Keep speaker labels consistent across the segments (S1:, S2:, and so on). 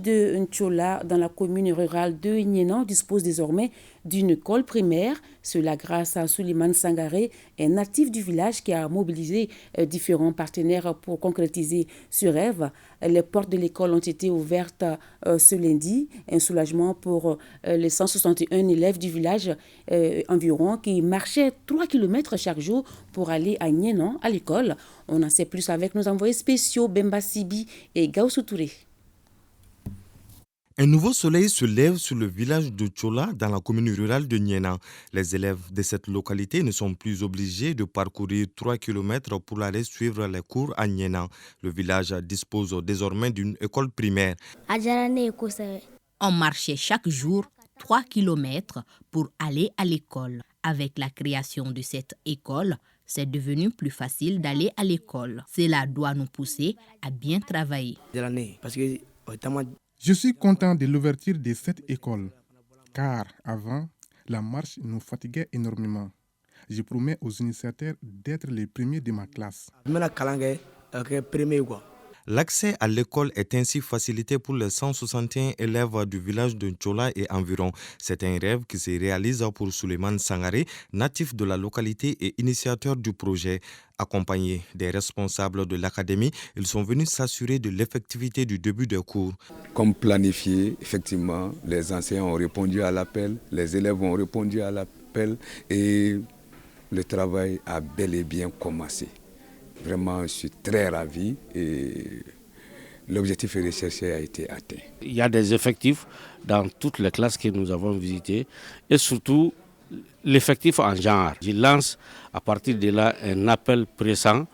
S1: de Ntchola, dans la commune rurale de Nyénan, dispose désormais d'une école primaire. Cela grâce à Souleymane Sangaré, un natif du village qui a mobilisé différents partenaires pour concrétiser ce rêve. Les portes de l'école ont été ouvertes ce lundi. Un soulagement pour les 161 élèves du village environ qui marchaient 3 km chaque jour pour aller à Nyénan, à l'école. On en sait plus avec nos envoyés spéciaux Bemba Sibi et Gaoussou Touré.
S2: Un nouveau soleil se lève sur le village de Ntchola dans la commune rurale de Nyénan. Les élèves de cette localité ne sont plus obligés de parcourir 3 km pour aller suivre les cours à Nyénan. Le village dispose désormais d'une école primaire.
S3: On marchait chaque jour 3 km pour aller à l'école. Avec la création de cette école, c'est devenu plus facile d'aller à l'école. Cela doit nous pousser à bien travailler.
S4: Je suis content de l'ouverture de cette école, car avant, la marche nous fatiguait énormément. Je promets aux initiateurs d'être les premiers de ma classe.
S2: L'accès à l'école est ainsi facilité pour les 161 élèves du village de Ntchola et environ. C'est un rêve qui se réalise pour Souleymane Sangaré, natif de la localité et initiateur du projet. Accompagnés des responsables de l'académie, ils sont venus s'assurer de l'effectivité du début des cours.
S5: Comme planifié, effectivement, les enseignants ont répondu à l'appel, les élèves ont répondu à l'appel et le travail a bel et bien commencé. Vraiment, je suis très ravi et l'objectif recherché a été atteint.
S6: Il y a des effectifs dans toutes les classes que nous avons visitées et surtout l'effectif en genre. Je lance à partir de là un appel pressant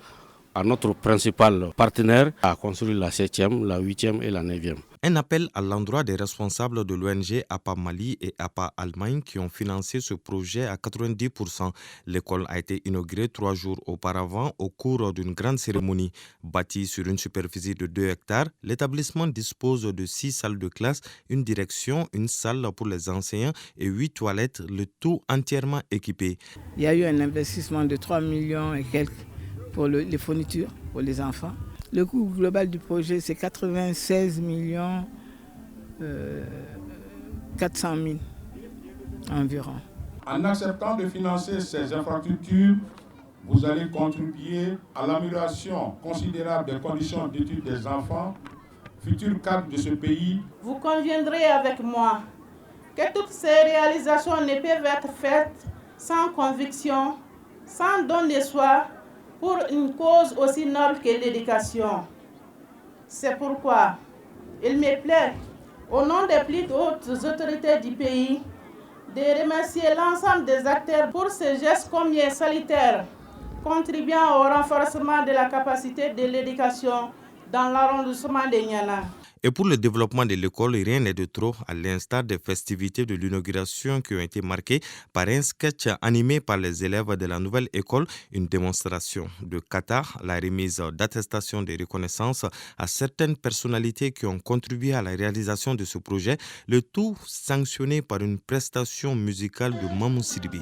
S6: à notre principal partenaire à construire la 7e, la 8e et la 9e.
S2: Un appel à l'endroit des responsables de l'ONG APA Mali et APA Allemagne qui ont financé ce projet à 90%. L'école a été inaugurée 3 jours auparavant au cours d'une grande cérémonie. Bâtie sur une superficie de 2 hectares, l'établissement dispose de 6 salles de classe, une direction, une salle pour les enseignants et 8 toilettes, le tout entièrement équipé.
S7: Il y a eu un investissement de 3 millions et quelques pour les fournitures pour les enfants. Le coût global du projet, c'est 96 millions 400 000 environ.
S8: En acceptant de financer ces infrastructures, vous allez contribuer à l'amélioration considérable des conditions d'études des enfants, futurs cadres de ce pays.
S9: Vous conviendrez avec moi que toutes ces réalisations ne peuvent être faites sans conviction, sans don de soi, pour une cause aussi noble que l'éducation. C'est pourquoi il me plaît, au nom des plus hautes autorités du pays, de remercier l'ensemble des acteurs pour ce geste combien salutaire, contribuant au renforcement de la capacité de l'éducation dans l'arrondissement de Nyénan.
S2: Et pour le développement de l'école, rien n'est de trop, à l'instar des festivités de l'inauguration qui ont été marquées par un sketch animé par les élèves de la nouvelle école, une démonstration de kata, la remise d'attestations de reconnaissance à certaines personnalités qui ont contribué à la réalisation de ce projet, le tout sanctionné par une prestation musicale de Mamou Sidibé.